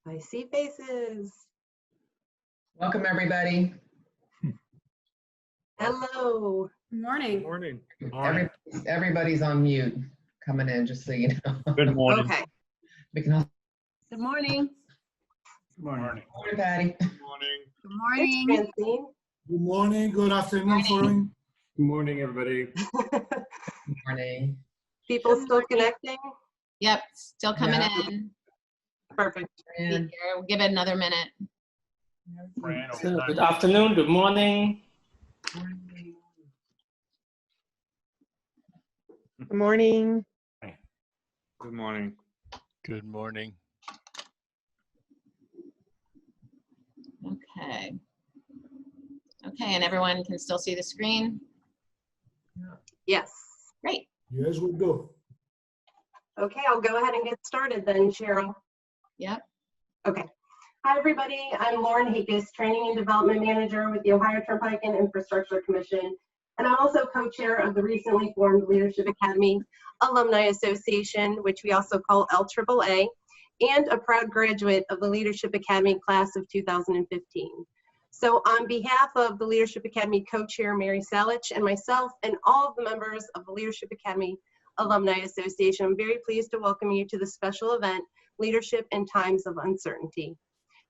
I see faces. Welcome, everybody. Hello. Good morning. Good morning. Everybody's on mute coming in, just so you know. Good morning. Okay. We can all. Good morning. Good morning. Morning, Patty. Good morning. Good It's morning. Francine. Good morning, good afternoon, foreign. Good morning, everybody. Good morning. People still connecting? Yep, still coming Yeah. in. Perfect. Be And here. We'll give it another minute. Fran, So, good afternoon, good morning. Good morning. good morning. Good morning. Okay. Okay, and everyone can still see the screen? Yes. Great. Yes, we do. Okay, I'll go ahead and get started then, Cheryl. Yep. Okay. Hi, everybody. I'm Lauren Hakis, Training and Development Manager with the Ohio Turnpike and Infrastructure Commission. And I'm also co-chair of the recently formed Leadership Academy Alumni Association, which we also call LAAA, and a proud graduate of the Leadership Academy class of 2015. So on behalf of the Leadership Academy co-chair Mary Salich and myself and all of the members of the Leadership Academy Alumni Association, I'm very pleased to welcome you to the special event, Leadership in Times of Uncertainty.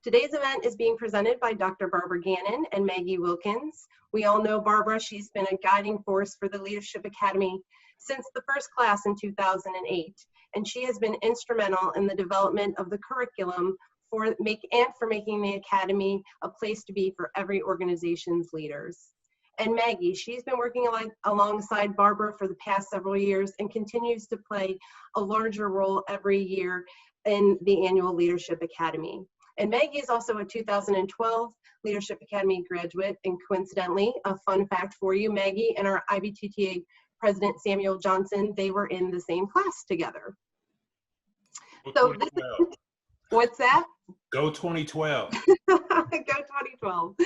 Today's event is being presented by Dr. Barbara Gannon and Maggie Wilkins. We all know Barbara. She's been a guiding force for the Leadership Academy since the first class in 2008, and she has been instrumental in the development of the curriculum for making the Academy a place to be for every organization's leaders. And Maggie, she's been working alongside Barbara for the past several years and continues to play a larger role every year in the annual Leadership Academy. And Maggie is also a 2012 Leadership Academy graduate, and coincidentally, a fun fact for you, Maggie and our IBTTA President Samuel Johnson, they were in the same class together. Go So this is, what's that? Go 2012. Go 2012.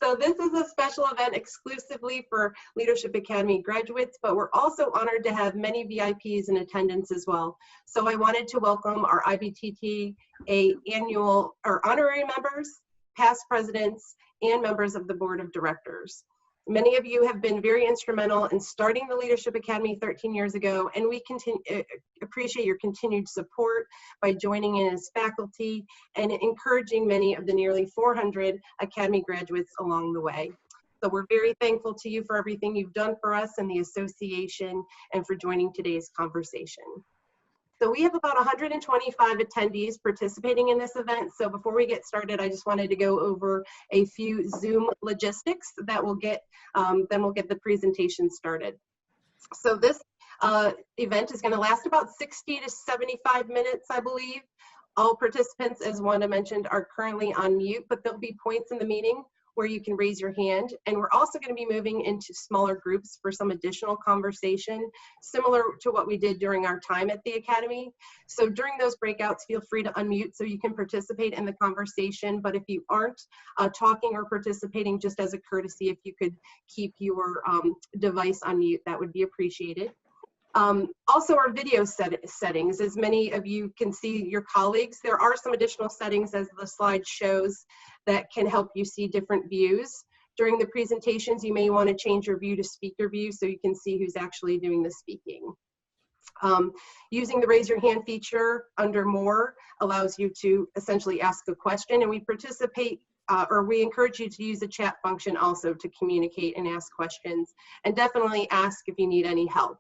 So this is a special event exclusively for Leadership Academy graduates, but we're also honored to have many VIPs in attendance as well. So I wanted to welcome our IBTTA annual or honorary members, past presidents, and members of the board of directors. Many of you have been very instrumental in starting the Leadership Academy 13 years ago, and we appreciate your continued support by joining in as faculty and encouraging many of the nearly 400 Academy graduates along the way. So we're very thankful to you for everything you've done for us and the association and for joining today's conversation. So we have about 125 attendees participating in this event. So before we get started, I just wanted to go over a few Zoom logistics that will get, then we'll get the presentation started. So this event is going to last about 60 to 75 minutes, I believe. All participants, as Wanda mentioned, are currently on mute, but there'll be points in the meeting where you can raise your hand. And we're also going to be moving into smaller groups for some additional conversation, similar to what we did during our time at the Academy. So during those breakouts, feel free to unmute so you can participate in the conversation. But if you aren't talking or participating, just as a courtesy, if you could keep your device on mute, that would be appreciated. Also our video settings, as many of you can see your colleagues, there are some additional settings as the slide shows that can help you see different views. During the presentations, you may want to change your view to speaker view so you can see who's actually doing the speaking. Using the raise your hand feature under more allows you to essentially ask a question, and we we encourage you to use the chat function also to communicate and ask questions, and definitely ask if you need any help.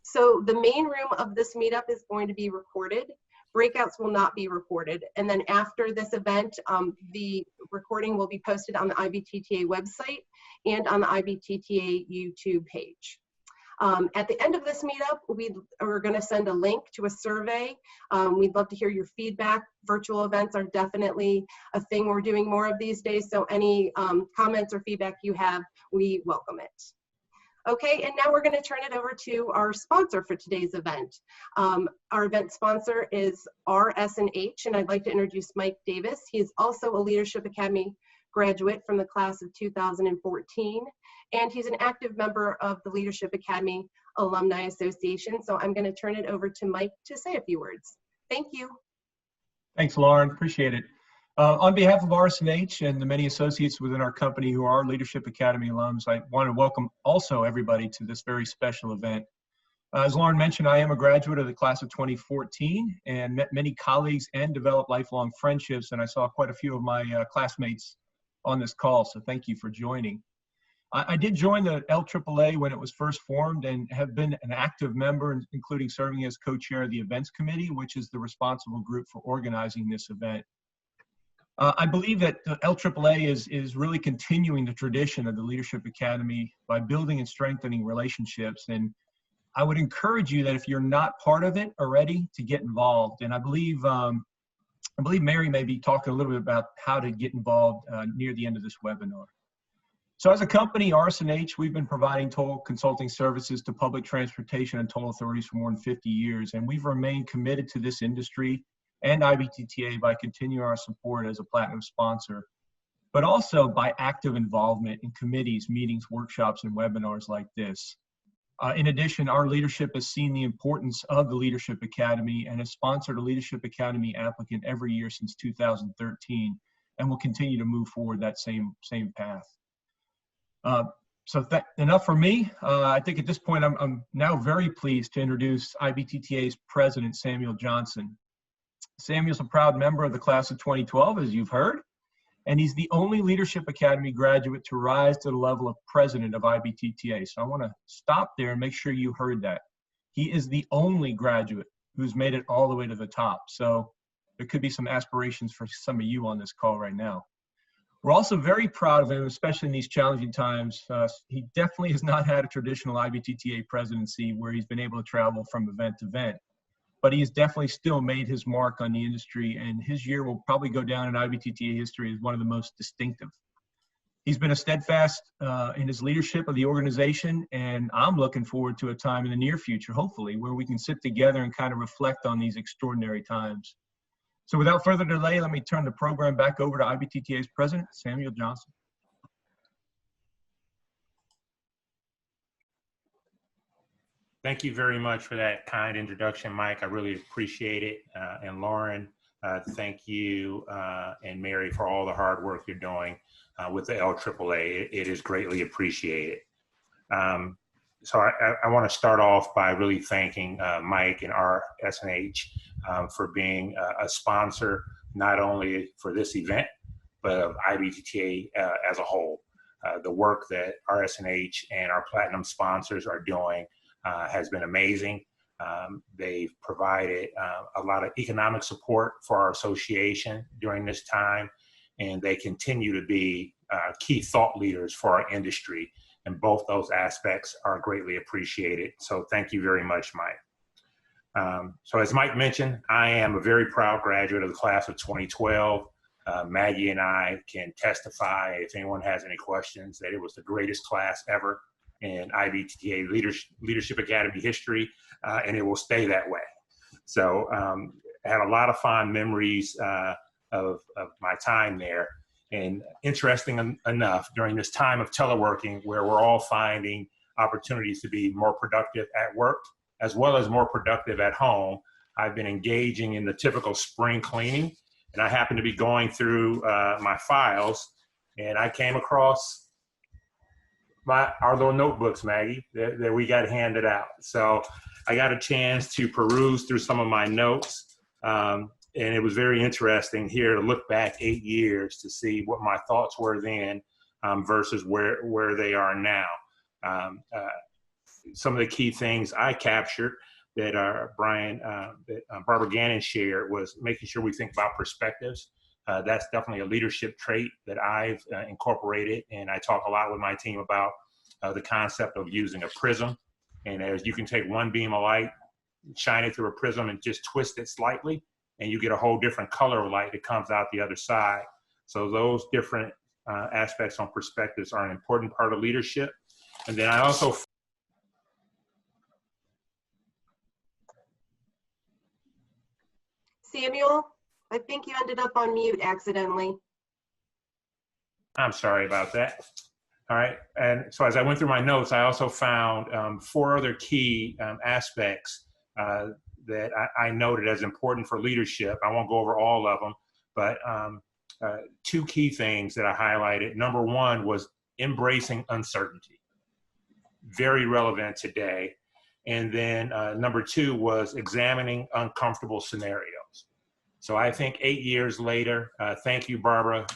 So the main room of this meetup is going to be recorded. Breakouts will not be recorded. And then after this event, the recording will be posted on the IBTTA website and on the IBTTA YouTube page. At the end of this meetup, we're going to send a link to a survey. We'd love to hear your feedback. Virtual events are definitely a thing we're doing more of these days. So any comments or feedback you have, we welcome it. Okay, and now we're going to turn it over to our sponsor for today's event. Our event sponsor is RS&H, and I'd like to introduce Mike Davis. He is also a Leadership Academy graduate from the class of 2014, and he's an active member of the Leadership Academy Alumni Association. So I'm going to turn it over to Mike to say a few words. Thank you. Thanks, Lauren. Appreciate it. On behalf of RSNH and the many associates within our company who are Leadership Academy alums, I want to welcome also everybody to this very special event. As Lauren mentioned, I am a graduate of the class of 2014 and met many colleagues and developed lifelong friendships, and I saw quite a few of my classmates on this call, so thank you for joining. I did join the LAAA when it was first formed and have been an active member, including serving as co-chair of the events committee, which is the responsible group for organizing this event. I believe that the LAAA is really continuing the tradition of the Leadership Academy by building and strengthening relationships. And I would encourage you that if you're not part of it already, to get involved. And I believe Mary may be talking a little bit about how to get involved near the end of this webinar. So as a company, RSNH, we've been providing toll consulting services to public transportation and toll authorities for more than 50 years, and we've remained committed to this industry and IBTTA by continuing our support as a platinum sponsor, but also by active involvement in committees, meetings, workshops, and webinars like this. In addition, our leadership has seen the importance of the Leadership Academy and has sponsored a Leadership Academy applicant every year since 2013, and will continue to move forward that same path. So enough for me. I think at this point, I'm now very pleased to introduce IBTTA's president, Samuel Johnson. Samuel's a proud member of the class of 2012, as you've heard, and he's the only Leadership Academy graduate to rise to the level of president of IBTTA. So I want to stop there and make sure you heard that. He is the only graduate who's made it all the way to the top. So there could be some aspirations for some of you on this call right now. We're also very proud of him, especially in these challenging times. He definitely has not had a traditional IBTTA presidency where he's been able to travel from event to event, but he has definitely still made his mark on the industry, and his year will probably go down in IBTTA history as one of the most distinctive. He's been a steadfast in his leadership of the organization, and I'm looking forward to a time in the near future, hopefully, where we can sit together and kind of reflect on these extraordinary times. So without further delay, let me turn the program back over to IBTTA's president, Samuel Johnson. Thank you very much for that kind introduction, Mike. I really appreciate it. And Lauren, thank you and Mary for all the hard work you're doing with the LAAA. It is greatly appreciated. So I want to start off by really thanking Mike and RSNH for being a sponsor, not only for this event, but of IBTTA as a whole. The work that RSNH and our platinum sponsors are doing has been amazing. They've provided a lot of economic support for our association during this time, and they continue to be key thought leaders for our industry. And both those aspects are greatly appreciated. So thank you very much, Mike. So as Mike mentioned, I am a very proud graduate of the class of 2012. Maggie and I can testify, if anyone has any questions, that it was the greatest class ever in IBTTA Leadership Academy history, and it will stay that way. So I had a lot of fond memories of my time there. And interesting enough, during this time of teleworking, where we're all finding opportunities to be more productive at work, as well as more productive at home, I've been engaging in the typical spring cleaning. And I happened to be going through my files, and I came across our little notebooks, Maggie, that we got handed out. So I got a chance to peruse through some of my notes. And it was very interesting here to look back 8 years to see what my thoughts were then versus where they are now. Some of the key things I captured that Barbara Gannon shared was making sure we think about perspectives. That's definitely a leadership trait that I've incorporated, and I talk a lot with my team about the concept of using a prism. And as you can take one beam of light, shine it through a prism and just twist it slightly, and you get a whole different color of light that comes out the other side. So those different aspects on perspectives are an important part of leadership. And then I also Samuel, I think you ended up on mute accidentally. I'm sorry about that. All right, and so as I went through my notes, I also found 4 other key aspects that I noted as important for leadership. I won't go over all of them, but two key things that I highlighted. Number one was embracing uncertainty, very relevant today. And then number two was examining uncomfortable scenarios. So I think 8 years later, thank you, Barbara,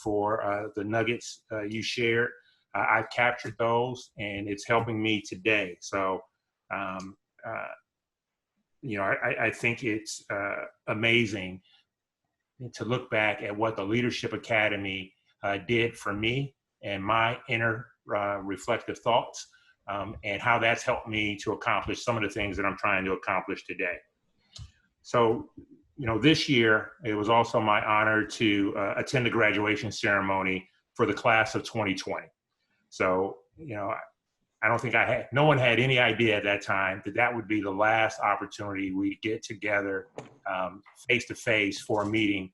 for the nuggets you shared. I've captured those, and it's helping me today. So, you know, I think it's amazing to look back at what the Leadership Academy did for me and my inner reflective thoughts, and how that's helped me to accomplish some of the things that I'm trying to accomplish today. So, you know, this year, it was also my honor to attend the graduation ceremony for the class of 2020. So, you know, I don't think no one had any idea at that time that that would be the last opportunity we'd get together face to face for a meeting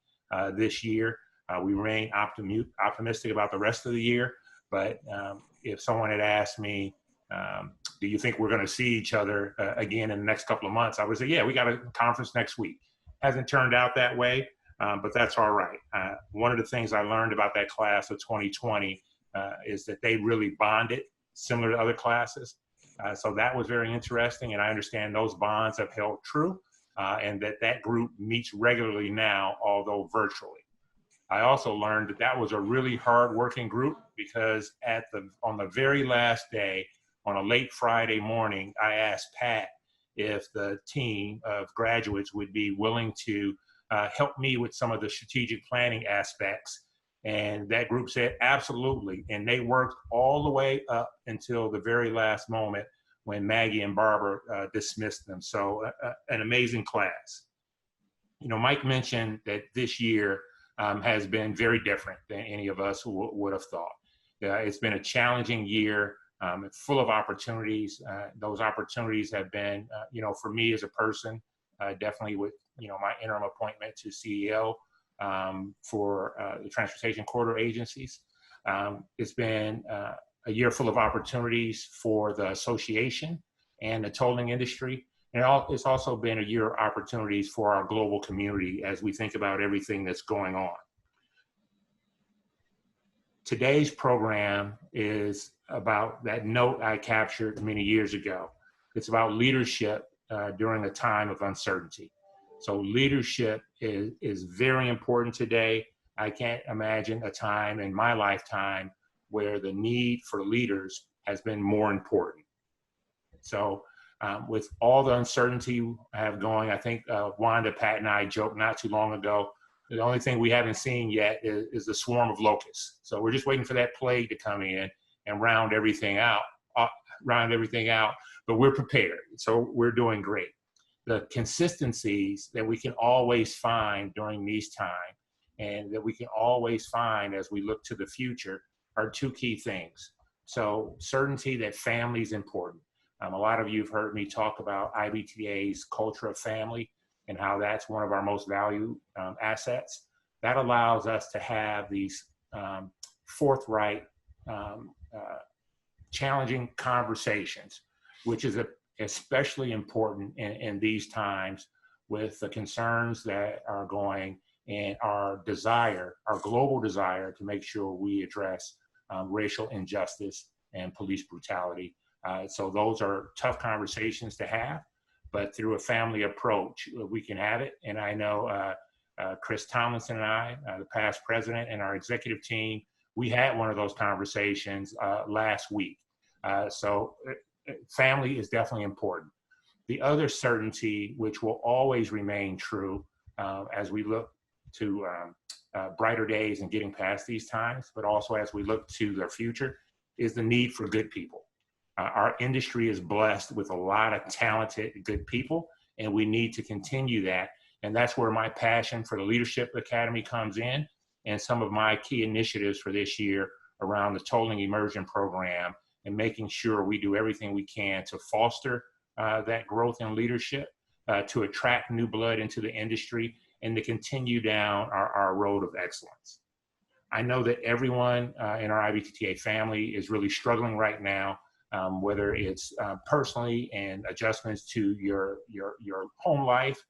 this year. We remain optimistic about the rest of the year, but if someone had asked me, do you think we're going to see each other again in the next couple of months? I would say, yeah, we got a conference next week. Hasn't turned out that way, but that's all right. One of the things I learned about that class of 2020 is that they really bonded, similar to other classes. So that was very interesting, and I understand those bonds have held true, and that group meets regularly now, although virtually. I also learned that that was a really hard-working group, because on the very last day, on a late Friday morning, I asked Pat if the team of graduates would be willing to help me with some of the strategic planning aspects. And that group said, absolutely. And they worked all the way up until the very last moment when Maggie and Barbara dismissed them. So an amazing class. You know, Mike mentioned that this year has been very different than any of us would have thought. It's been a challenging year. Full of opportunities. Those opportunities have been, you know, for me as a person, definitely with, you know, my interim appointment to CEO for the Transportation Corridor Agencies. It's been a year full of opportunities for the association and the tolling industry. And it's also been a year of opportunities for our global community as we think about everything that's going on. Today's program is about that note I captured many years ago. It's about leadership during a time of uncertainty. So leadership is very important today. I can't imagine a time in my lifetime where the need for leaders has been more important. So with all the uncertainty we have going, I think Wanda, Pat, and I joked not too long ago, the only thing we haven't seen yet is the swarm of locusts. So we're just waiting for that plague to come in and round everything out, but we're prepared. So we're doing great. The consistencies that we can always find during these times, and that we can always find as we look to the future, are two key things. So certainty that family is important. A lot of you have heard me talk about IBTTA's culture of family and how that's one of our most valued assets. That allows us to have these forthright, challenging conversations, which is especially important in these times with the concerns that are going and our global desire to make sure we address racial injustice and police brutality. So those are tough conversations to have, but through a family approach, we can have it. And I know Chris Tomlinson and I, the past president, and our executive team, we had one of those conversations last week. So family is definitely important. The other certainty, which will always remain true as we look to brighter days and getting past these times, but also as we look to the future, is the need for good people. Our industry is blessed with a lot of talented, good people, and we need to continue that. And that's where my passion for the Leadership Academy comes in, and some of my key initiatives for this year around the Tolling Immersion Program, and making sure we do everything we can to foster that growth in leadership, to attract new blood into the industry, and to continue down our road of excellence. I know that everyone in our IBTTA family is really struggling right now whether it's personally and adjustments to your home life,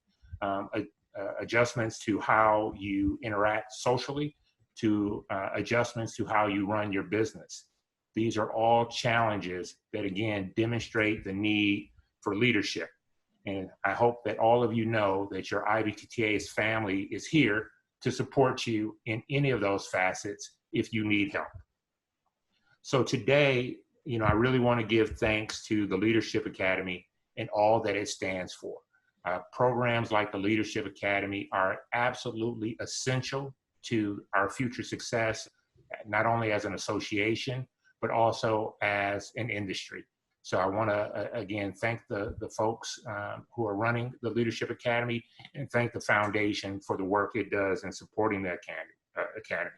adjustments to how you interact socially, to adjustments to how you run your business. These are all challenges that, again, demonstrate the need for leadership. And I hope that all of you know that your IBTTA's family is here to support you in any of those facets if you need help. So today, I really want to give thanks to the Leadership Academy and all that it stands for. Programs like the Leadership Academy are absolutely essential to our future success, not only as an association, but also as an industry. So I want to, again, thank the folks who are running the Leadership Academy and thank the foundation for the work it does in supporting the academy.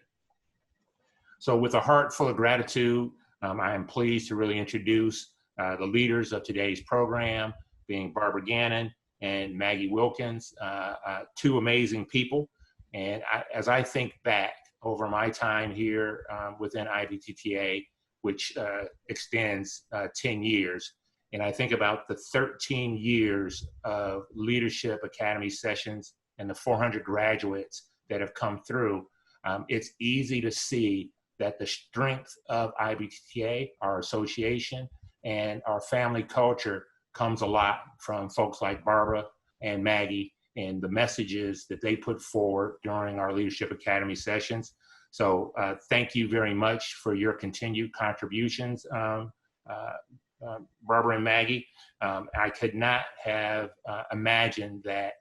So with a heart full of gratitude, I am pleased to really introduce the leaders of today's program, being Barbara Gannon and Maggie Wilkins, two amazing people. And as I think back over my time here within IBTTA, which extends 10 years, and I think about the 13 years of Leadership Academy sessions and the 400 graduates that have come through, it's easy to see that the strength of IBTTA, our association, and our family culture comes a lot from folks like Barbara and Maggie and the messages that they put forward during our Leadership Academy sessions. So thank you very much for your continued contributions, Barbara and Maggie. I could not have imagined that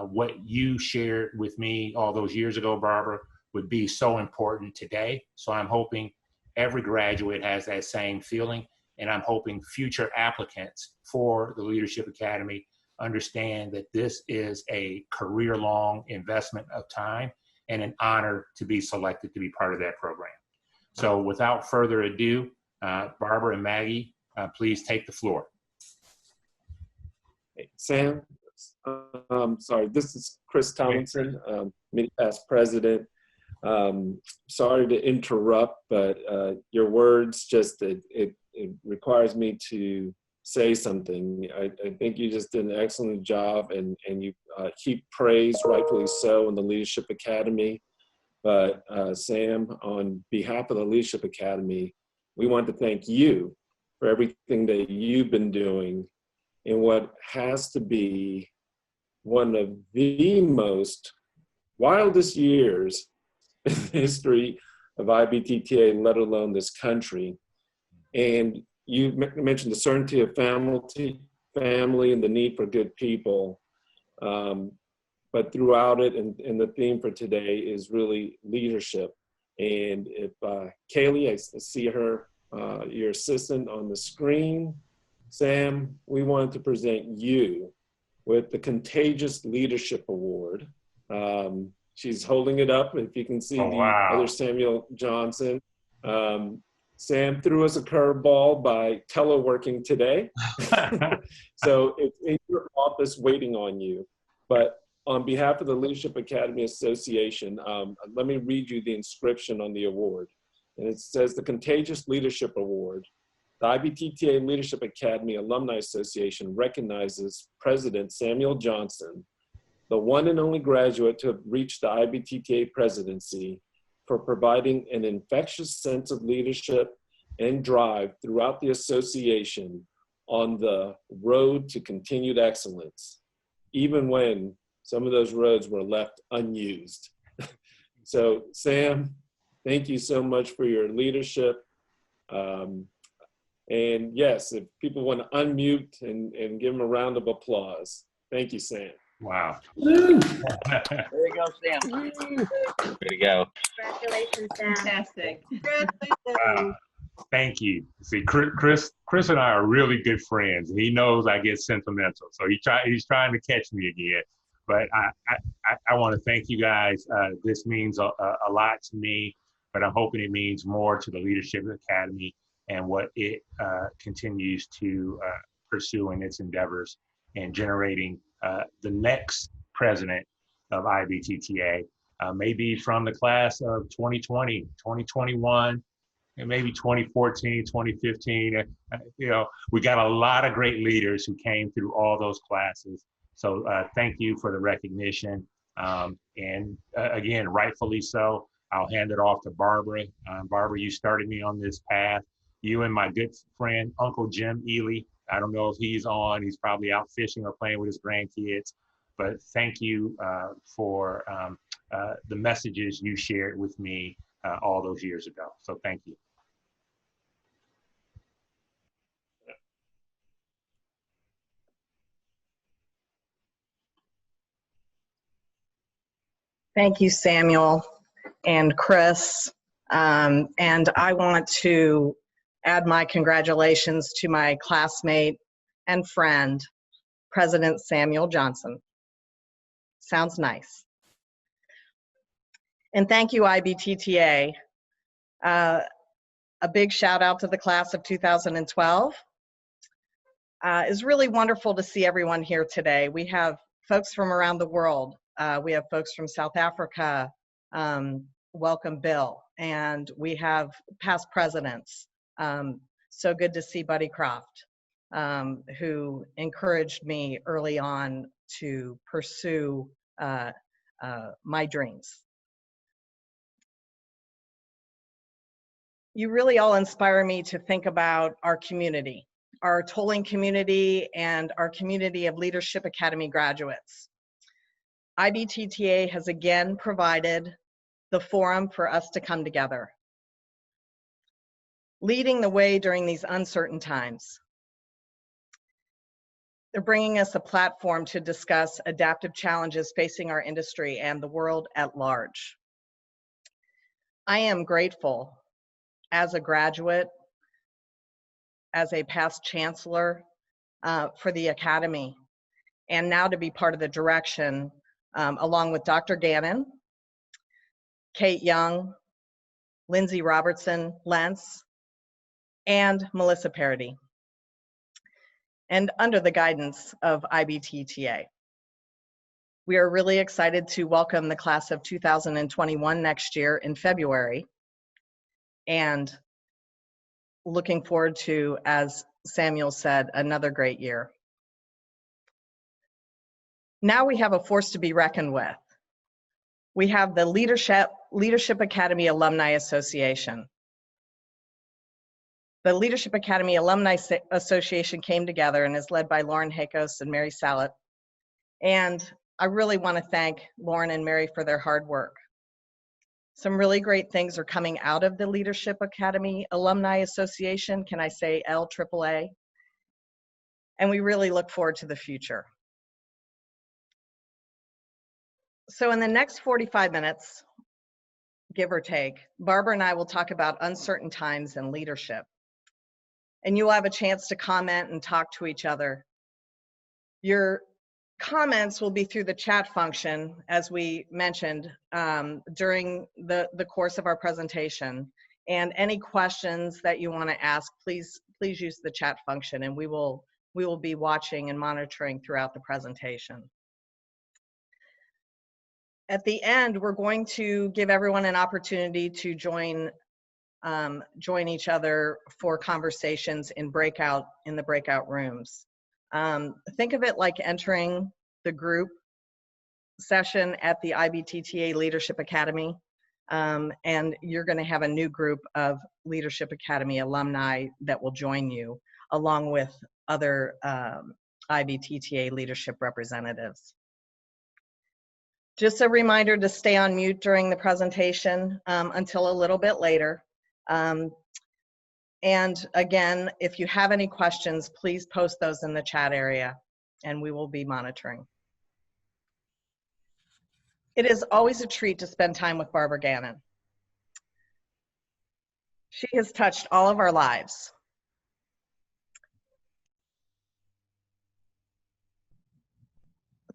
what you shared with me all those years ago, Barbara, would be so important today. So I'm hoping every graduate has that same feeling, and I'm hoping future applicants for the Leadership Academy understand that this is a career-long investment of time and an honor to be selected to be part of that program. So without further ado, Barbara and Maggie, please take the floor. Hey, Sam, sorry, this is Chris Tomlinson, past president. Sorry to interrupt, but your words it requires me to say something. I think you just did an excellent job, and you keep praise, rightfully so, in the Leadership Academy. But Sam, on behalf of the Leadership Academy, we want to thank you for everything that you've been doing in what has to be one of the most wildest years in the history of IBTTA, let alone this country. And you mentioned the certainty of family and the need for good people. But throughout it, and the theme for today is really leadership. And if Kaylee, I see her, your assistant on the screen. Sam, we wanted to present you with the Contagious Leadership Award. She's holding it up, if you can see other Samuel Johnson. Sam threw us a curveball by teleworking today. So it's in your office waiting on you. But on behalf of the Leadership Academy Association, let me read you the inscription on the award. And it says, the Contagious Leadership Award. The IBTTA Leadership Academy Alumni Association recognizes President Samuel Johnson, the one and only graduate to have reached the IBTTA presidency, for providing an infectious sense of leadership and drive throughout the association on the road to continued excellence, even when some of those roads were left unused. So Sam, thank you so much for your leadership. And yes, if people want to unmute and give them a round of applause. Thank you, Sam. Wow. There you go, Sam. There you go. Congratulations, Sam. Fantastic. Thank you. See, Chris and I are really good friends, and he knows I get sentimental, so he's trying to catch me again. But I want to thank you guys. This means a lot to me, but I'm hoping it means more to the Leadership Academy and what it continues to pursue in its endeavors and generating the next president of IBTTA, maybe from the class of 2020, 2021, maybe 2014, 2015. You know, we got a lot of great leaders who came through all those classes. So thank you for the recognition. Again, rightfully so. I'll hand it off to Barbara. Barbara, you started me on this path. You and my good friend, Uncle Jim Ely. I don't know if he's on. He's probably out fishing or playing with his grandkids. But thank you for the messages you shared with me all those years ago. So thank you. Thank you, Samuel and Chris. And I want to add my congratulations to my classmate and friend, President Samuel Johnson. Sounds nice. And thank you, IBTTA. A big shout out to the class of 2012. It's really wonderful to see everyone here today. We have folks from around the world. We have folks from South Africa. Welcome, Bill. And we have past presidents. So good to see Buddy Croft, who encouraged me early on to pursue my dreams. You really all inspire me to think about our community, our tolling community, and our community of Leadership Academy graduates. IBTTA has again provided the forum for us to come together, leading the way during these uncertain times. They're bringing us a platform to discuss adaptive challenges facing our industry and the world at large. I am grateful as a graduate, as a past chancellor for the Academy, and now to be part of the direction along with Dr. Gannon, Kate Young, Lindsay Robertson Lentz, and Melissa Parody, and under the guidance of IBTTA. We are really excited to welcome the class of 2021 next year in February, and looking forward to, as Samuel said, another great year. Now we have a force to be reckoned with. We have the Leadership Academy Alumni Association. The Leadership Academy Alumni Association came together and is led by Lauren Hakos and Mary Sallet. And I really want to thank Lauren and Mary for their hard work. Some really great things are coming out of the Leadership Academy Alumni Association, can I say LAAA? And we really look forward to the future. So in the next 45 minutes, give or take, Barbara and I will talk about uncertain times in leadership. And you will have a chance to comment and talk to each other. Your comments will be through the chat function, as we mentioned, during the course of our presentation. And any questions that you want to ask, please use the chat function, and we will be watching and monitoring throughout the presentation. At the end, we're going to give everyone an opportunity to join each other for conversations in the breakout rooms. Think of it like entering the group session at the IBTTA Leadership Academy, and you're going to have a new group of Leadership Academy alumni that will join you, along with other IBTTA leadership representatives. Just a reminder to stay on mute during the presentation until a little bit later. And again, if you have any questions, please post those in the chat area, and we will be monitoring. It is always a treat to spend time with Barbara Gannon. She has touched all of our lives.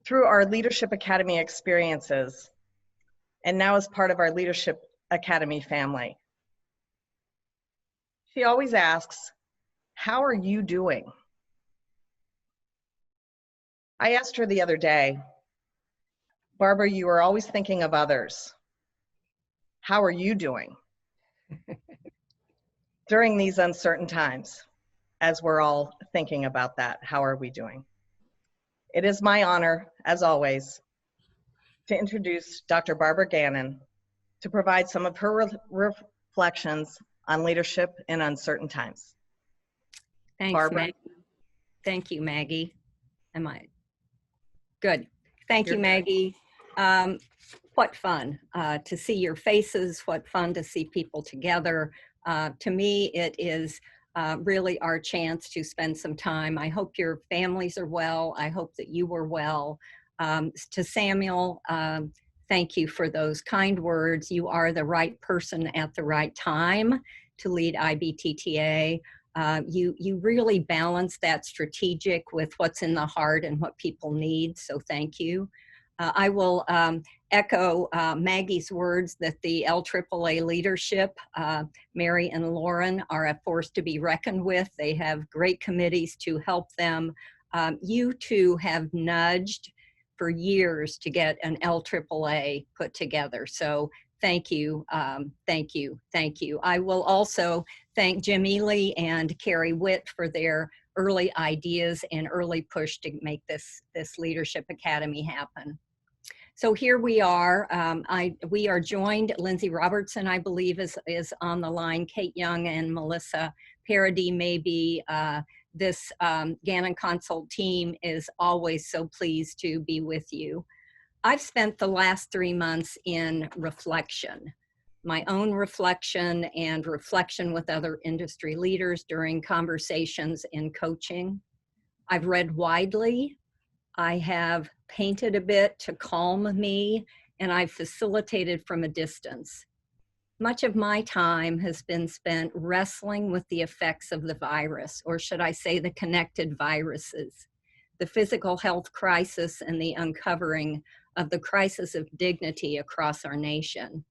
Through our Leadership Academy experiences, and now as part of our Leadership Academy family. She always asks, "How are you doing?" I asked her the other day, "Barbara, you are always thinking of others. How are you doing?" during these uncertain times, as we're all thinking about that. How are we doing? It is my honor, as always, to introduce Dr. Barbara Gannon to provide some of her reflections on leadership in uncertain times. Thanks, Barbara. Maggie. Thank you, Maggie. Am I good? Thank You're you, good. Maggie. What fun to see your faces. What fun to see people together. To me, it is really our chance to spend some time. I hope your families are well. I hope that you were well. To Samuel, thank you for those kind words. You are the right person at the right time to lead IBTTA. You really balance that strategic with what's in the heart and what people need, so thank you. I will echo Maggie's words that the LAAA leadership, Mary and Lauren, are a force to be reckoned with. They have great committees to help them. You two have nudged for years to get an LAAA put together, so thank you, thank you, thank you. I will also thank Jim Ely and Carrie Witt for their early ideas and early push to make this Leadership Academy happen. So here we are. We are joined, Lindsay Robertson, I believe, is on the line, Kate Young and Melissa Paradis may be. This Gannon Consult team is always so pleased to be with you. I've spent the last 3 months in reflection, my own reflection and reflection with other industry leaders during conversations in coaching. I've read widely. I have painted a bit to calm me, and I've facilitated from a distance. Much of my time has been spent wrestling with the effects of the virus, or should I say the connected viruses, the physical health crisis and the uncovering of the crisis of dignity across our nation.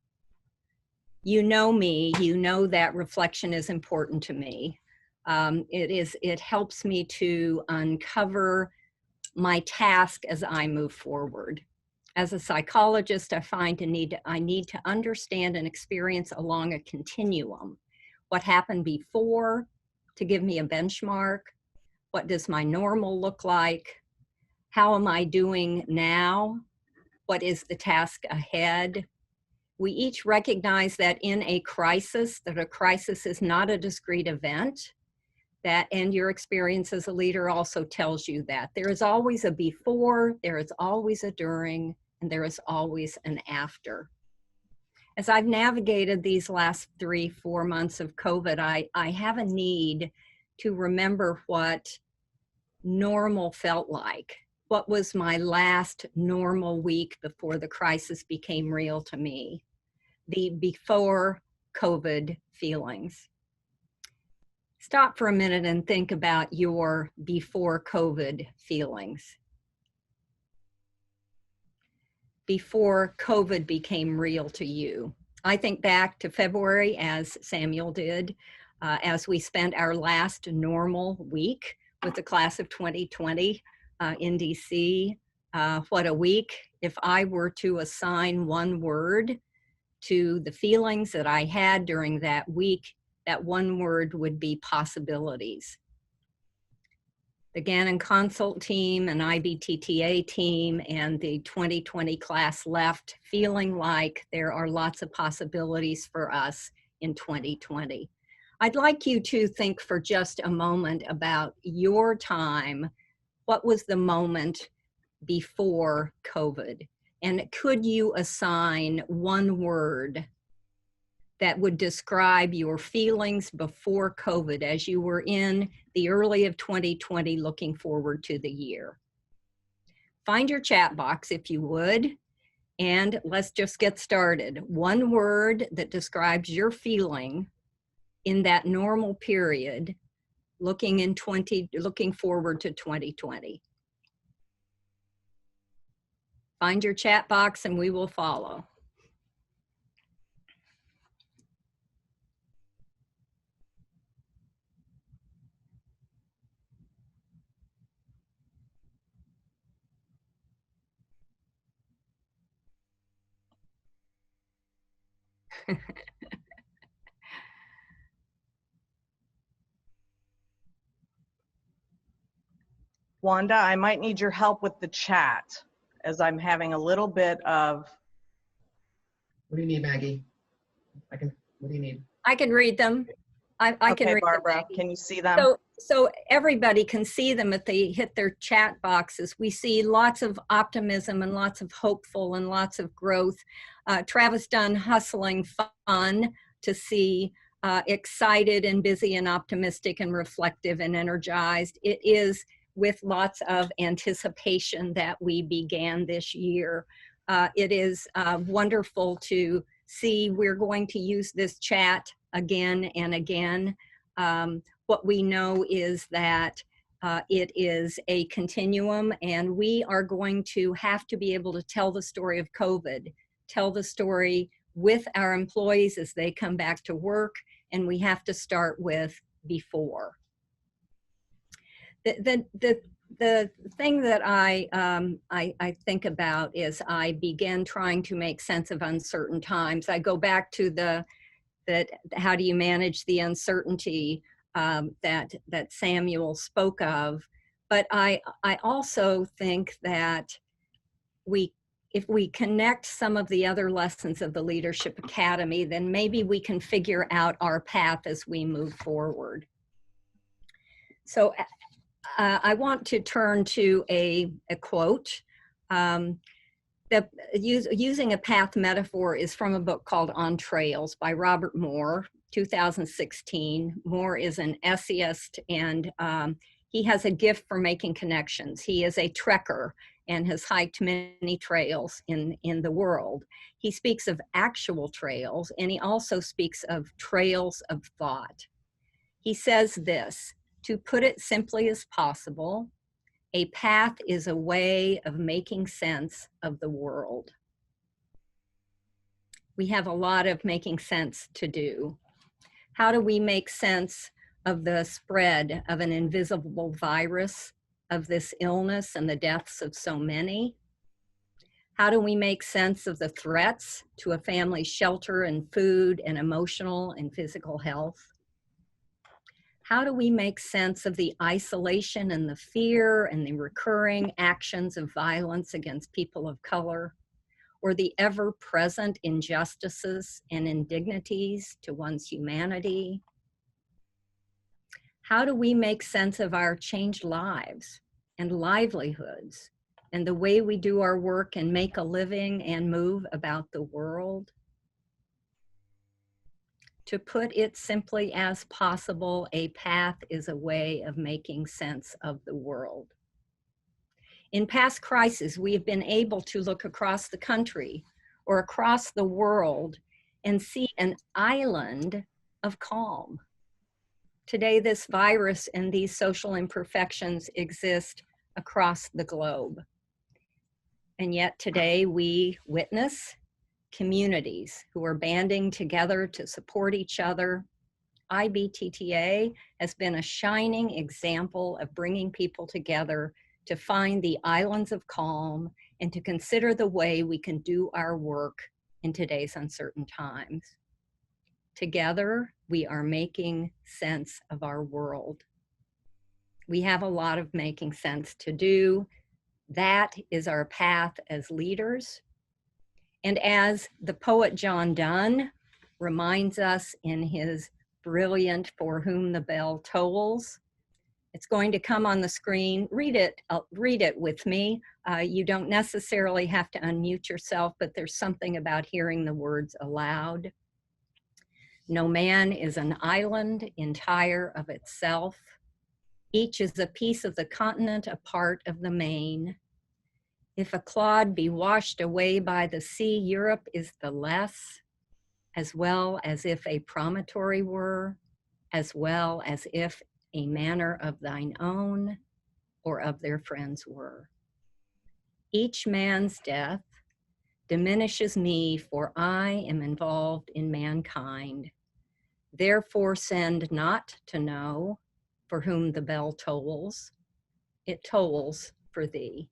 You know me, you know that reflection is important to me. It helps me to uncover my task as I move forward. As a psychologist, I find I need to understand and experience along a continuum. What happened before to give me a benchmark? What does my normal look like? How am I doing now? What is the task ahead? We each recognize that in a crisis, that a crisis is not a discrete event, and your experience as a leader also tells you that. There is always a before, there is always a during, and there is always an after. As I've navigated these last 3-4 months of COVID, I have a need to remember what normal felt like. What was my last normal week before the crisis became real to me? The before COVID feelings. Stop for a minute and think about your before COVID feelings. Before COVID became real to you. I think back to February, as Samuel did, as we spent our last normal week with the class of 2020 in DC. What a week. If I were to assign one word to the feelings that I had during that week, that one word would be possibilities. The Gannon Consult team and IBTTA team and the 2020 class left feeling like there are lots of possibilities for us in 2020. I'd like you to think for just a moment about your time. What was the moment before COVID? And could you assign one word that would describe your feelings before COVID as you were in the early of 2020 looking forward to the year? Find your chat box if you would, and let's just get started. One word that describes your feeling in that normal period looking forward to 2020. Find your chat box and we will follow. Wanda, I might need your help with the chat as I'm having a little bit of. What do you need, Maggie? What do you need? I can read them. I can Okay, read Barbara, them. can you see them? So everybody can see them if they hit their chat boxes. We see lots of optimism and lots of hopeful and lots of growth. Travis Dunn, hustling fun to see, excited and busy and optimistic and reflective and energized. It is with lots of anticipation that we began this year. It is wonderful to see. We're going to use this chat again and again. What we know is that it is a continuum, and we are going to have to be able to tell the story of COVID, tell the story with our employees as they come back to work, and we have to start with before. The thing that I think about is I began trying to make sense of uncertain times. I go back to that how do you manage the uncertainty that Samuel spoke of, but I also think that if we connect some of the other lessons of the Leadership Academy, then maybe we can figure out our path as we move forward. So I want to turn to a quote. Using a path metaphor is from a book called On Trails by Robert Moore, 2016. Moore is an essayist, and he has a gift for making connections. He is a trekker and has hiked many trails in the world. He speaks of actual trails, and he also speaks of trails of thought. He says this: to put it simply as possible, a path is a way of making sense of the world. We have a lot of making sense to do. How do we make sense of the spread of an invisible virus, of this illness and the deaths of so many? How do we make sense of the threats to a family's shelter and food and emotional and physical health? How do we make sense of the isolation and the fear and the recurring actions of violence against people of color, or the ever-present injustices and indignities to one's humanity? How do we make sense of our changed lives and livelihoods and the way we do our work and make a living and move about the world? To put it simply as possible, a path is a way of making sense of the world. In past crises, we have been able to look across the country or across the world and see an island of calm. Today, this virus and these social imperfections exist across the globe. And yet today we witness communities who are banding together to support each other. IBTTA has been a shining example of bringing people together to find the islands of calm and to consider the way we can do our work in today's uncertain times. Together, we are making sense of our world. We have a lot of making sense to do. That is our path as leaders. And as the poet John Donne reminds us in his brilliant For Whom the Bell Tolls, it's going to come on the screen. Read it with me. You don't necessarily have to unmute yourself, but there's something about hearing the words aloud. No man is an island entire of itself. Each is a piece of the continent, a part of the main. If a clod be washed away by the sea, Europe is the less, as well as if a promontory were, as well as if a manner of thine own or of their friends were. Each man's death diminishes me, for I am involved in mankind. Therefore send not to know for whom the bell tolls, it tolls for thee.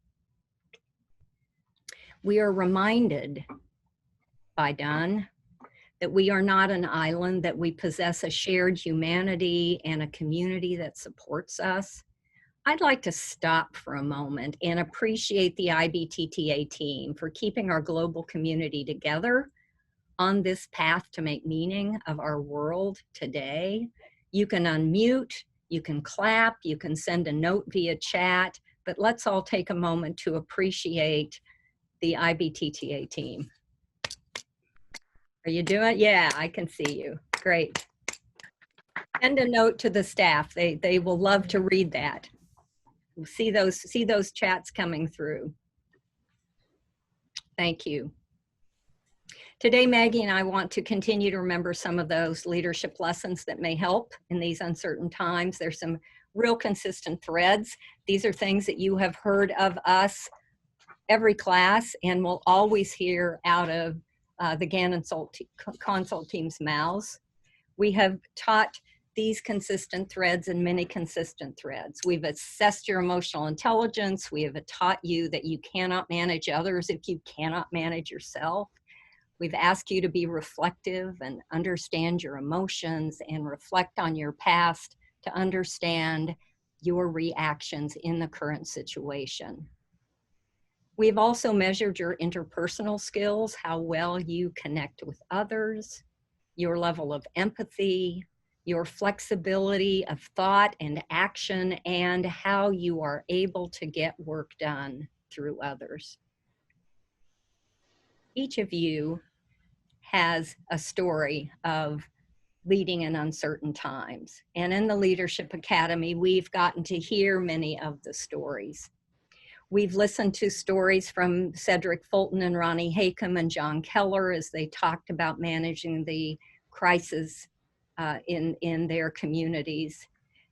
We are reminded by Donne that we are not an island, that we possess a shared humanity and a community that supports us. I'd like to stop for a moment and appreciate the IBTTA team for keeping our global community together on this path to make meaning of our world today. You can unmute, you can clap, you can send a note via chat, but let's all take a moment to appreciate the IBTTA team. Are you doing it? Yeah, I can see you. Great. Send a note to the staff. They will love to read that. See those chats coming through. Thank you. Today, Maggie and I want to continue to remember some of those leadership lessons that may help in these uncertain times. There's some real consistent threads. These are things that you have heard of us every class and will always hear out of the Gannon consult team's mouths. We have taught these consistent threads and many consistent threads. We've assessed your emotional intelligence. We have taught you that you cannot manage others if you cannot manage yourself. We've asked you to be reflective and understand your emotions and reflect on your past to understand your reactions in the current situation. We've also measured your interpersonal skills, how well you connect with others, your level of empathy, your flexibility of thought and action, and how you are able to get work done through others. Each of you has a story of leading in uncertain times. And in the Leadership Academy, we've gotten to hear many of the stories. We've listened to stories from Cedric Fulton and Ronnie Haycom and John Keller as they talked about managing the crisis in their communities.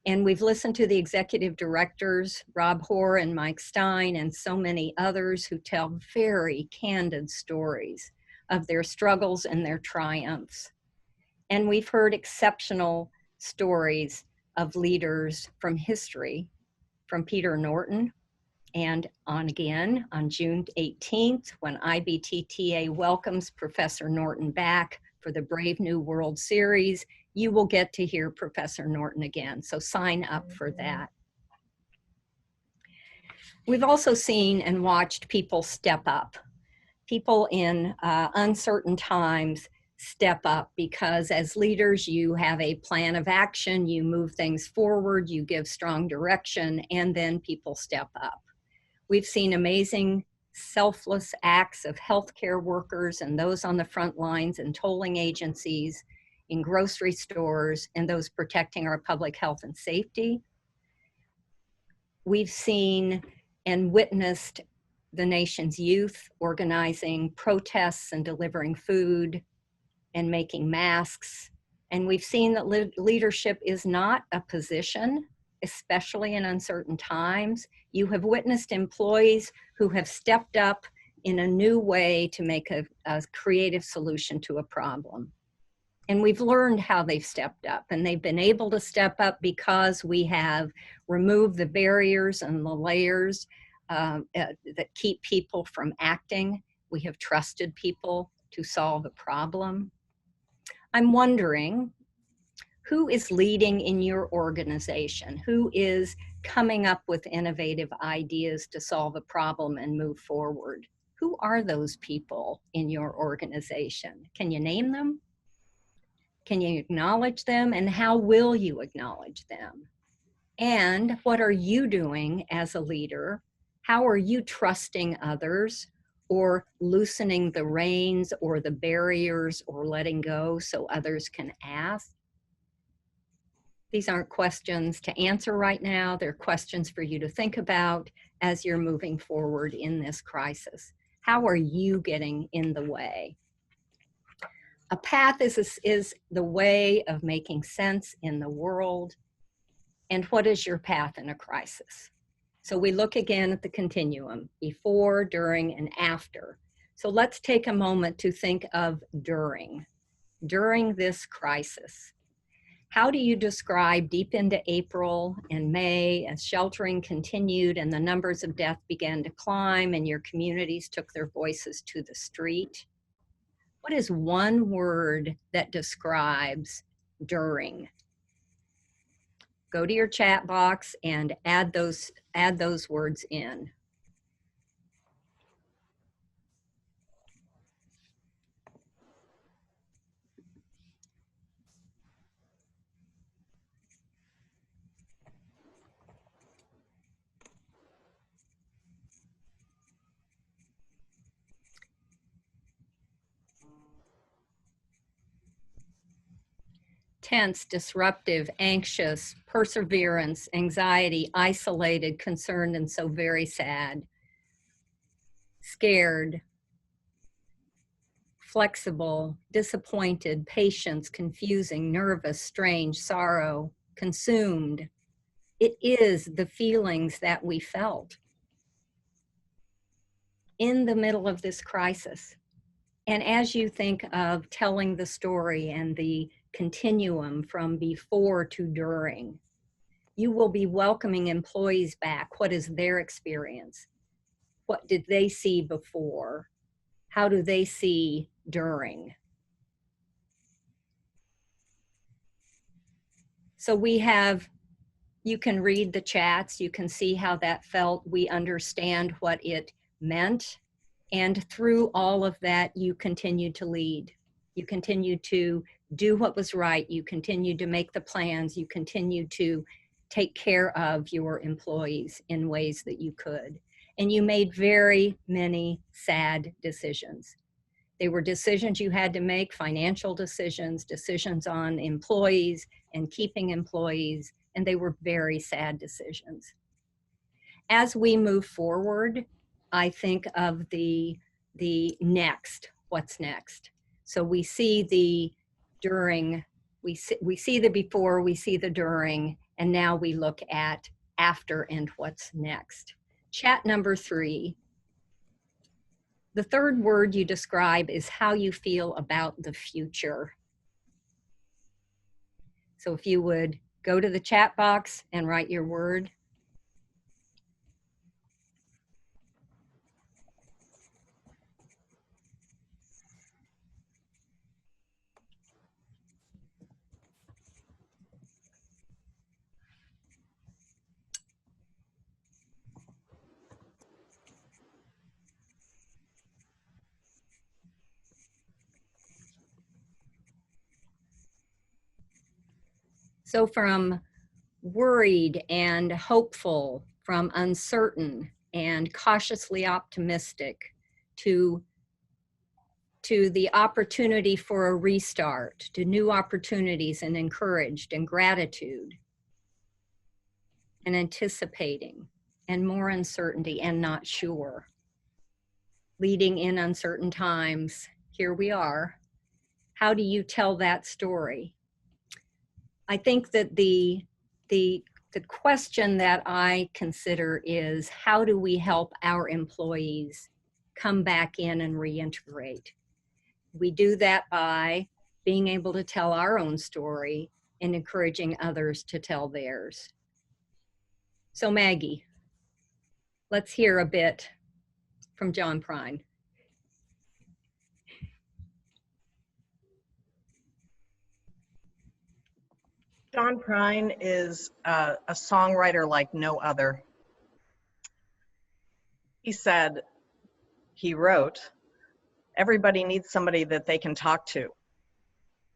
And we've listened to the executive directors, Rob Hoare and Mike Stein, and so many others who tell very candid stories of their struggles and their triumphs. And we've heard exceptional stories of leaders from history, from Peter Norton, and on June 18th, when IBTTA welcomes Professor Norton back for the Brave New World series, you will get to hear Professor Norton again, so sign up for that. We've also seen and watched people step up. People in uncertain times step up because as leaders, you have a plan of action, you move things forward, you give strong direction, and then people step up. We've seen amazing selfless acts of healthcare workers and those on the front lines and tolling agencies, in grocery stores, and those protecting our public health and safety. We've seen and witnessed the nation's youth organizing protests and delivering food and making masks. And we've seen that leadership is not a position, especially in uncertain times. You have witnessed employees who have stepped up in a new way to make a creative solution to a problem. And we've learned how they've stepped up, and they've been able to step up because we have removed the barriers and the layers that keep people from acting. We have trusted people to solve a problem. I'm wondering, who is leading in your organization? Who is coming up with innovative ideas to solve a problem and move forward? Who are those people in your organization? Can you name them? Can you acknowledge them? And how will you acknowledge them? And what are you doing as a leader? How are you trusting others or loosening the reins or the barriers or letting go so others can ask? These aren't questions to answer right now. They're questions for you to think about as you're moving forward in this crisis. How are you getting in the way? A path is the way of making sense in the world. And what is your path in a crisis? So we look again at the continuum, before, during, and after. So let's take a moment to think of during this crisis. How do you describe deep into April and May as sheltering continued and the numbers of death began to climb and your communities took their voices to the street? What is one word that describes during? Go to your chat box and add those words in. Tense, disruptive, anxious, perseverance, anxiety, isolated, concerned, and so very sad. Scared, flexible, disappointed, patience, confusing, nervous, strange, sorrow, consumed. It is the feelings that we felt in the middle of this crisis. And as you think of telling the story and the continuum from before to during, you will be welcoming employees back. What is their experience? What did they see before? How do they see during? So we have, you can read the chats, you can see how that felt. We understand what it meant. And through all of that, you continued to lead. You continued to do what was right. You continued to make the plans. You continued to take care of your employees in ways that you could. And you made very many sad decisions. They were decisions you had to make, financial decisions, decisions on employees and keeping employees, and they were very sad decisions. As we move forward, I think of the next, what's next. So we see the during, we see the before, we see the during, and now we look at after and what's next. Chat number 3. The third word you describe is how you feel about the future. So if you would go to the chat box and write your word. So from worried and hopeful, from uncertain and cautiously optimistic to the opportunity for a restart, to new opportunities and encouraged and gratitude and anticipating and more uncertainty and not sure. Leading in uncertain times, here we are. How do you tell that story? I think that the question that I consider is, how do we help our employees come back in and reintegrate? We do that by being able to tell our own story and encouraging others to tell theirs. So Maggie, let's hear a bit from John Prine. John Prine is a songwriter like no other. He wrote, everybody needs somebody that they can talk to,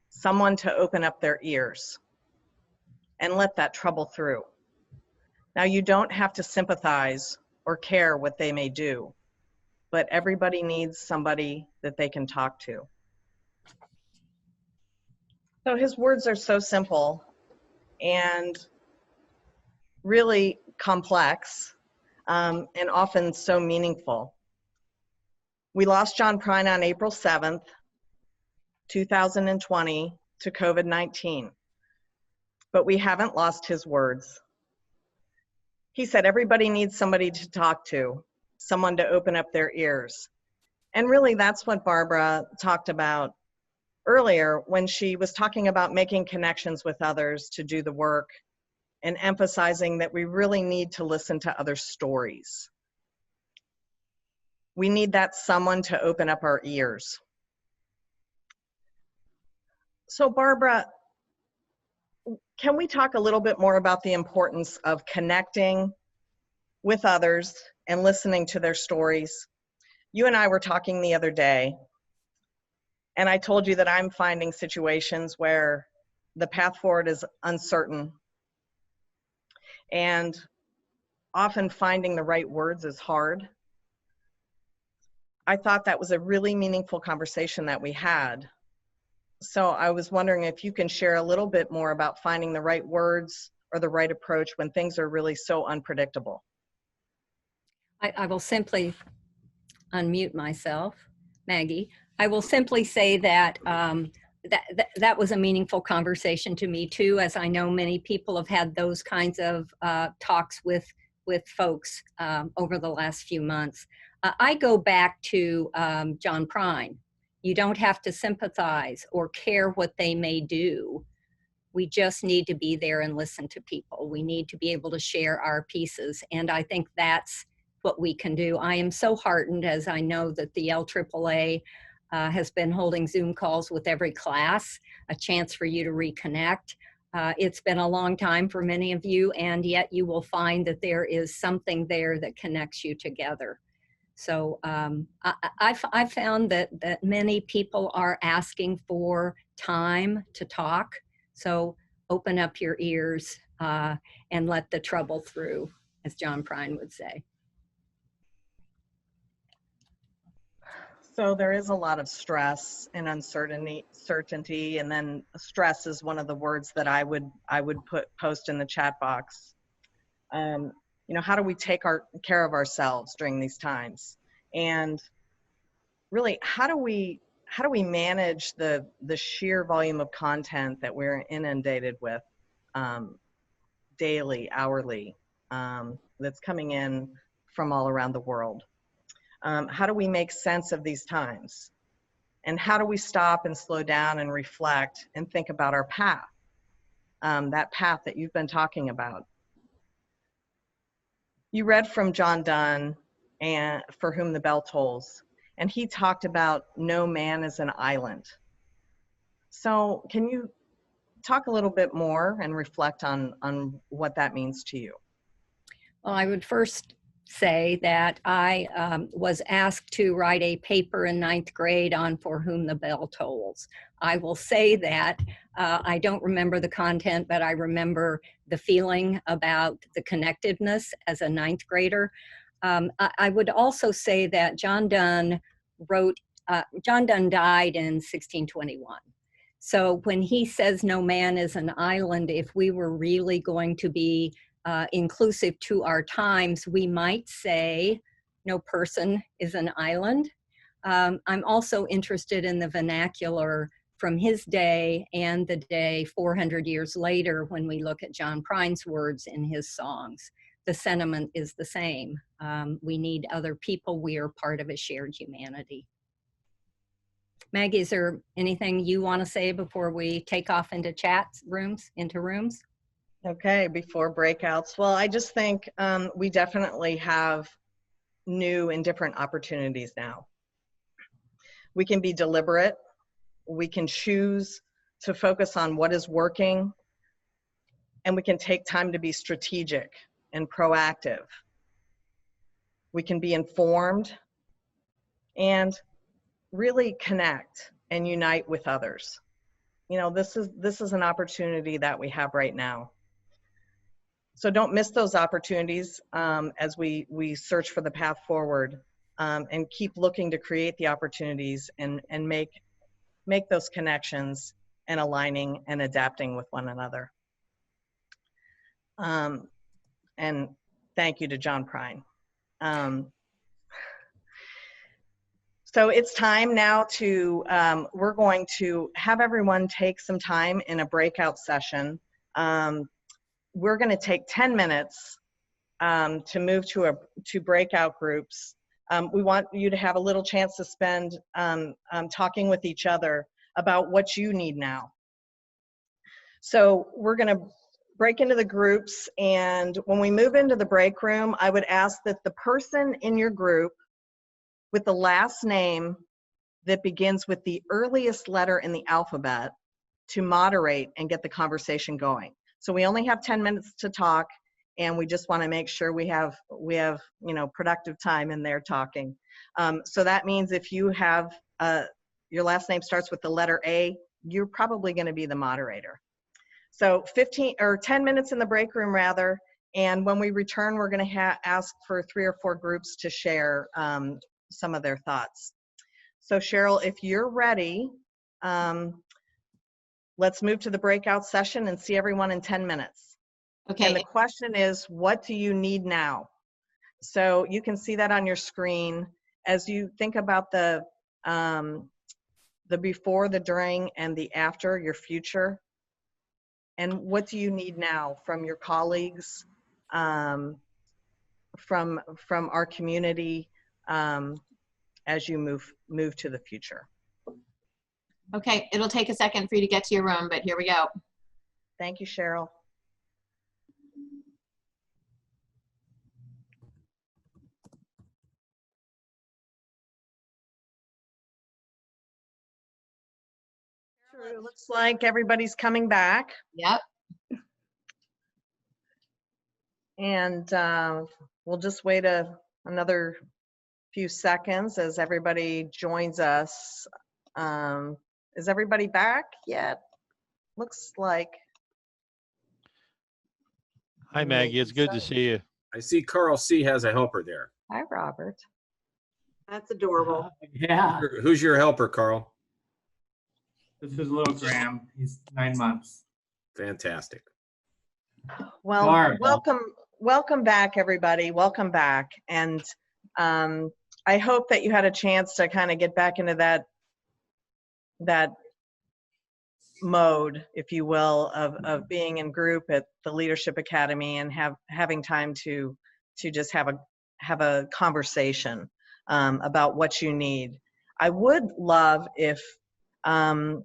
someone to open up their ears and let that trouble through. Now, you don't have to sympathize or care what they may do, but everybody needs somebody that they can talk to. So his words are so simple and really complex, and often so meaningful. We lost John Prine on April 7th, 2020 to COVID-19, but we haven't lost his words. He said, everybody needs somebody to talk to, someone to open up their ears. And really that's what Barbara talked about earlier when she was talking about making connections with others to do the work and emphasizing that we really need to listen to other stories. We need that someone to open up our ears. So Barbara, can we talk a little bit more about the importance of connecting with others and listening to their stories? You and I were talking the other day, and I told you that I'm finding situations where the path forward is uncertain, and often finding the right words is hard. I thought that was a really meaningful conversation that we had. So I was wondering if you can share a little bit more about finding the right words or the right approach when things are really so unpredictable. I will simply unmute myself, Maggie. I will simply say that that was a meaningful conversation to me too, as I know many people have had those kinds of talks with folks over the last few months. I go back to John Prine. You don't have to sympathize or care what they may do. We just need to be there and listen to people. We need to be able to share our pieces. And I think that's what we can do. I am so heartened, as I know that the LAAA has been holding Zoom calls with every class, a chance for you to reconnect. It's been a long time for many of you, and yet you will find that there is something there that connects you together. So I found that many people are asking for time to talk. So open up your ears and let the trouble through, as John Prine would say. So there is a lot of stress and uncertainty, and then stress is one of the words that I would post in the chat box. You know, how do we take care of ourselves during these times? And really, how do we manage the sheer volume of content that we're inundated with daily, hourly, that's coming in from all around the world? How do we make sense of these times? And how do we stop and slow down and reflect and think about our path, that path that you've been talking about? You read from John Donne, and For Whom the Bell Tolls, and he talked about no man is an island. So can you talk a little bit more and reflect on what that means to you? Well, I would first say that I was asked to write a paper in 9th grade on For Whom the Bell Tolls. I will say that I don't remember the content, but I remember the feeling about the connectedness as a 9th grader. I would also say that John Donne died in 1621. So when he says no man is an island, if we were really going to be inclusive to our times, we might say no person is an island. I'm also interested in the vernacular from his day and the day 400 years later when we look at John Prine's words in his songs. The sentiment is the same. We need other people. We are part of a shared humanity. Maggie, is there anything you want to say before we take off into rooms? Okay, before breakouts. Well, I just think we definitely have new and different opportunities now. We can be deliberate. We can choose to focus on what is working, and we can take time to be strategic and proactive. We can be informed and really connect and unite with others. You know, this is an opportunity that we have right now. So don't miss those opportunities as we search for the path forward, and keep looking to create the opportunities and make those connections and aligning and adapting with one another. And thank you to John Prine. So it's time now to, we're going to have everyone take some time in a breakout session. We're going to take 10 minutes to move to breakout groups. We want you to have a little chance to spend talking with each other about what you need now. So we're going to break into the groups, and when we move into the break room, I would ask that the person in your group with the last name that begins with the earliest letter in the alphabet to moderate and get the conversation going. So we only have 10 minutes to talk, and we just want to make sure we have productive time in there talking. So that means if you have your last name starts with the letter A, you're probably going to be the moderator. So 10 minutes in the break room rather, and when we return, we're going to ask for 3 or 4 groups to share some of their thoughts. So Cheryl, if you're ready, let's move to the breakout session and see everyone in 10 minutes. Okay. And the question is, what do you need now? So you can see that on your screen as you think about the before, the during, and the after, your future. And what do you need now from your colleagues, from our community, as you move to the future? Okay, it'll take a second for you to get to your room, but here we go. Thank you, Cheryl. It looks like everybody's coming back. Yep. And we'll just wait another few seconds as everybody joins us. Is everybody back yet? Looks like. Hi, Maggie. It's good to see you. I see Carl C. has a helper there. Hi, Robert. That's adorable. Yeah. Who's your helper, Carl? This is little Graham. He's 9 months. Fantastic. Well, welcome back, everybody. Welcome back. And I hope that you had a chance to kind of get back into that mode, if you will, of being in group at the Leadership Academy and having time to just have a conversation about what you need. I would love if a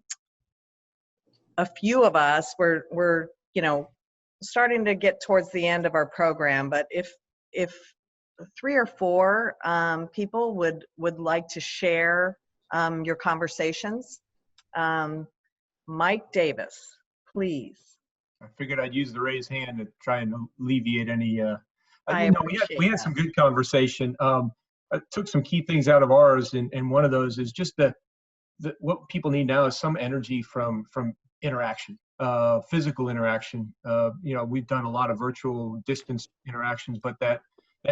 few of us we're starting to get towards the end of our program, but if 3 or 4 people would like to share your conversations. Mike Davis, please. I figured I'd use the raise hand to try and alleviate any. We had some good conversation. I took some key things out of ours, and one of those is just what people need now is some energy from interaction, physical interaction. We've done a lot of virtual distance interactions, but that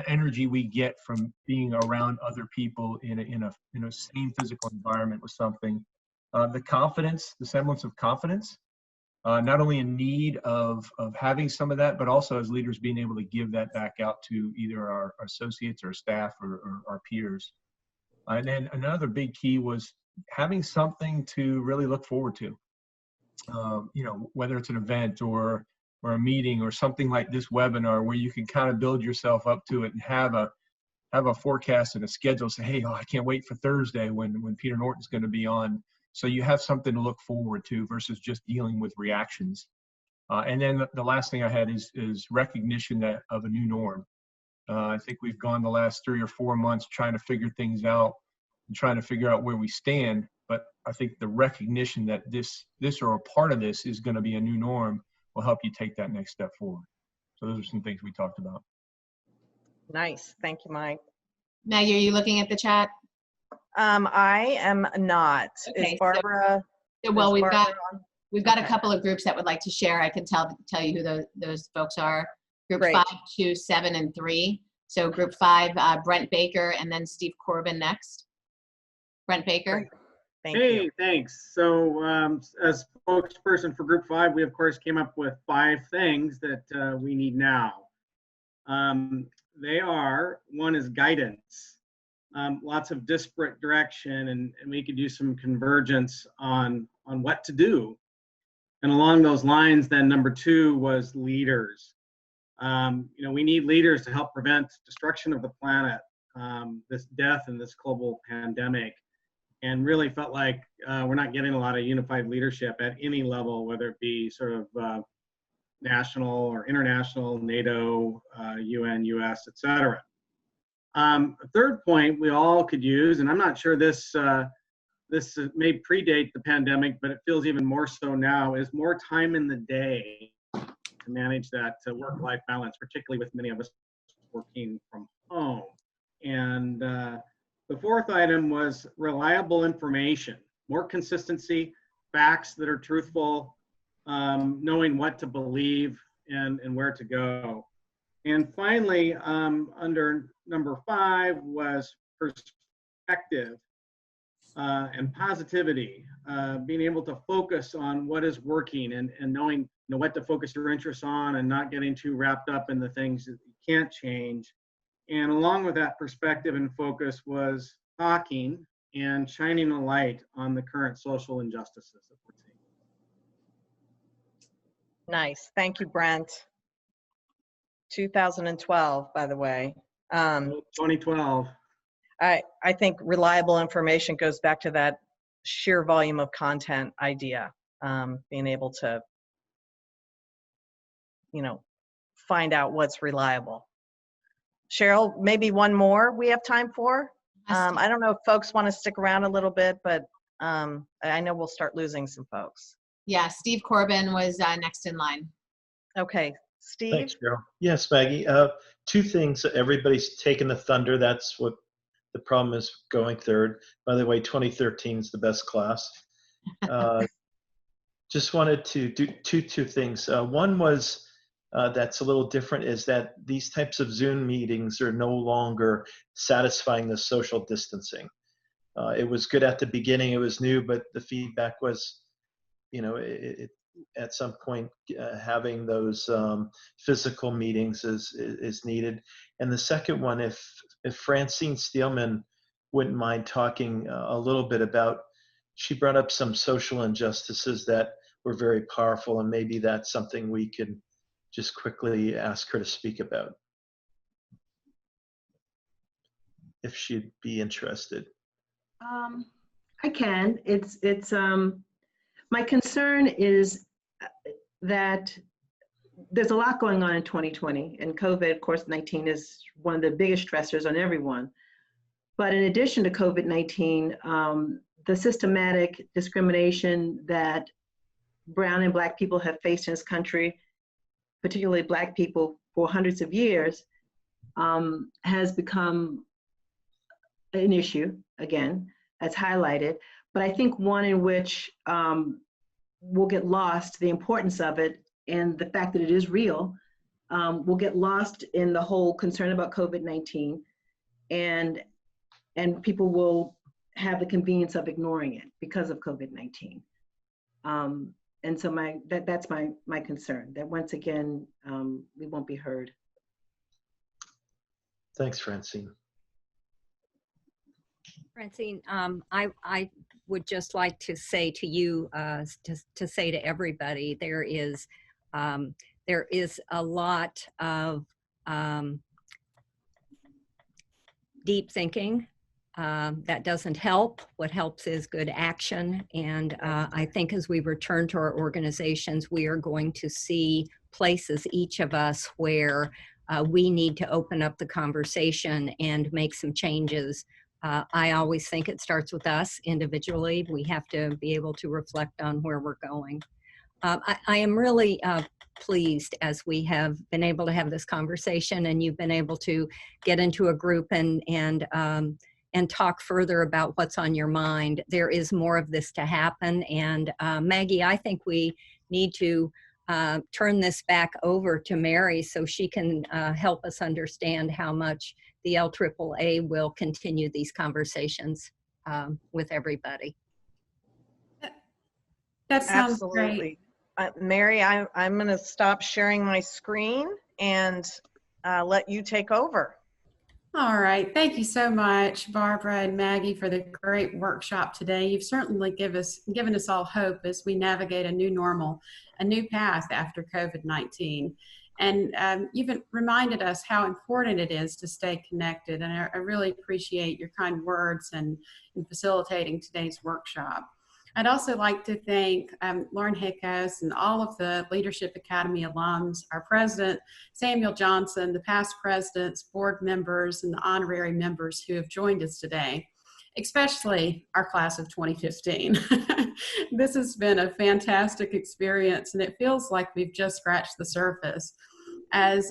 energy we get from being around other people in a same physical environment was something. The confidence, the semblance of confidence, not only in need of having some of that, but also as leaders being able to give that back out to either our associates or staff or our peers. And then another big key was having something to really look forward to. Whether it's an event or a meeting or something like this webinar where you can kind of build yourself up to it and have a forecast and a schedule. Say, hey, I can't wait for Thursday when Peter Norton's going to be on. So you have something to look forward to versus just dealing with reactions. And then the last thing I had is recognition of a new norm. I think we've gone the last 3 or 4 months trying to figure things out and trying to figure out where we stand. But I think the recognition that this or a part of this is going to be a new norm will help you take that next step forward. So those are some things we talked about. Nice. Thank you, Mike. Maggie, are you looking at the chat? I am not. Okay, is Barbara? Well, we've got a couple of groups that would like to share. I can tell you who those folks are. Group Great. 5, 2, 7, and 3. So group 5, Brent Baker, and then Steve Corbin next. Brent Baker. Thank you. Thanks. So as spokesperson for group 5, we of course came up with 5 things that we need now. They are, one is guidance. Lots of disparate direction, and we could use some convergence on what to do. And along those lines, then number 2 was leaders. We need leaders to help prevent destruction of the planet, this death and this global pandemic, and really felt like we're not getting a lot of unified leadership at any level, whether it be sort of national or international, NATO, UN, US, etc. A third point we all could use, and I'm not sure this may predate the pandemic, but it feels even more so now, is more time in the day to manage that work-life balance, particularly with many of us working from home. And the fourth item was reliable information, more consistency, facts that are truthful, knowing what to believe and where to go. And finally, under number 5 was perspective and positivity, being able to focus on what is working and knowing what to focus your interests on and not getting too wrapped up in the things that you can't change. And along with that perspective and focus was talking and shining a light on the current social injustices that we're seeing. Nice. Thank you, Brent. 2012, by the way. 2012. I think reliable information goes back to that sheer volume of content idea, being able to, find out what's reliable. Cheryl, maybe one more we have time for? I don't know if folks want to stick around a little bit, but I know we'll start losing some folks. Yeah, Steve Corbin was next in line. Okay, Steve? Thanks, Cheryl. Yes, Maggie. 2 things. Everybody's taken the thunder. That's what the problem is, going third. By the way, 2013 is the best class. Just wanted to do two things. One was that's a little different, is that these types of Zoom meetings are no longer satisfying the social distancing. It was good at the beginning, it was new, but the feedback was, at some point having those physical meetings is needed. And the second one, if Francine Steelman wouldn't mind talking a little bit about, she brought up some social injustices that were very powerful, and maybe that's something we could just quickly ask her to speak about, if she'd be interested. I can. It's my concern is that there's a lot going on in 2020, and COVID, of course, 19 is one of the biggest stressors on everyone. But in addition to COVID-19, the systematic discrimination that Brown and Black people have faced in this country, particularly Black people, for hundreds of years, has become an issue, again, as highlighted. But I think one in which we'll get lost, the importance of it, and the fact that it is real, will get lost in the whole concern about COVID-19, and people will have the convenience of ignoring it because of COVID-19. And so that's my concern, that once again, we won't be heard. Thanks, Francine. Francine, I would just like to say to you, to say to everybody, there is a lot of deep thinking that doesn't help. What helps is good action. And I think as we return to our organizations, we are going to see places, each of us, where we need to open up the conversation and make some changes. I always think it starts with us individually. We have to be able to reflect on where we're going. I am really pleased, as we have been able to have this conversation, and you've been able to get into a group and talk further about what's on your mind. There is more of this to happen. And Maggie, I think we need to turn this back over to Mary so she can help us understand how much the LAAA will continue these conversations with everybody. That sounds absolutely great. Mary, I'm going to stop sharing my screen and let you take over. All right. Thank you so much, Barbara and Maggie, for the great workshop today. You've certainly given us all hope as we navigate a new normal, a new path after COVID-19. And you've reminded us how important it is to stay connected. And I really appreciate your kind words and facilitating today's workshop. I'd also like to thank Lauren Hickos and all of the Leadership Academy alums, our president, Samuel Johnson, the past presidents, board members, and the honorary members who have joined us today. especially our class of 2015. This has been a fantastic experience, and it feels like we've just scratched the surface. As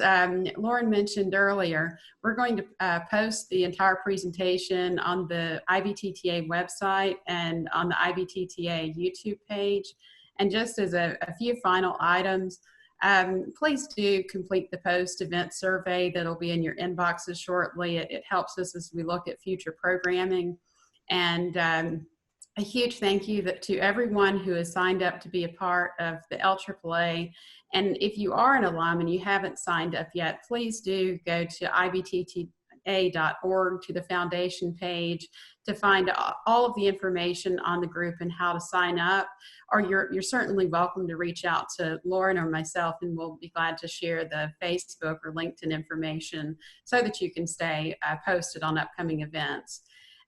Lauren mentioned earlier, we're going to post the entire presentation on the IBTTA website and on the IBTTA YouTube page. And just as a few final items, please do complete the post-event survey that'll be in your inboxes shortly. It helps us as we look at future programming. And a huge thank you to everyone who has signed up to be a part of the LAAA. And if you are an alum and you haven't signed up yet, please do go to IBTTA.org to the foundation page to find all of the information on the group and how to sign up. Or you're certainly welcome to reach out to Lauren or myself, and we'll be glad to share the Facebook or LinkedIn information so that you can stay posted on upcoming events.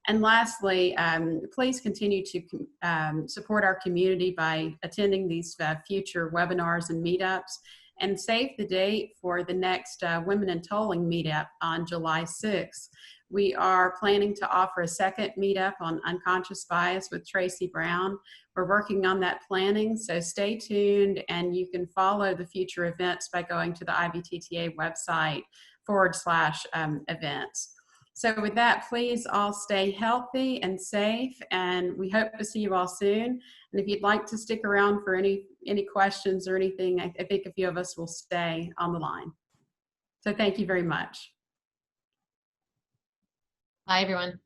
And lastly, please continue to support our community by attending these future webinars and meetups, and save the date for the next Women in Tolling meetup on July 6th. We are planning to offer a second meetup on unconscious bias with Tracy Brown. We're working on that planning, so stay tuned, and you can follow the future events by going to the IBTTA website /events. So with that, please all stay healthy and safe, and we hope to see you all soon. And if you'd like to stick around for any questions or anything, I think a few of us will stay on the line. So thank you very much. Bye, everyone.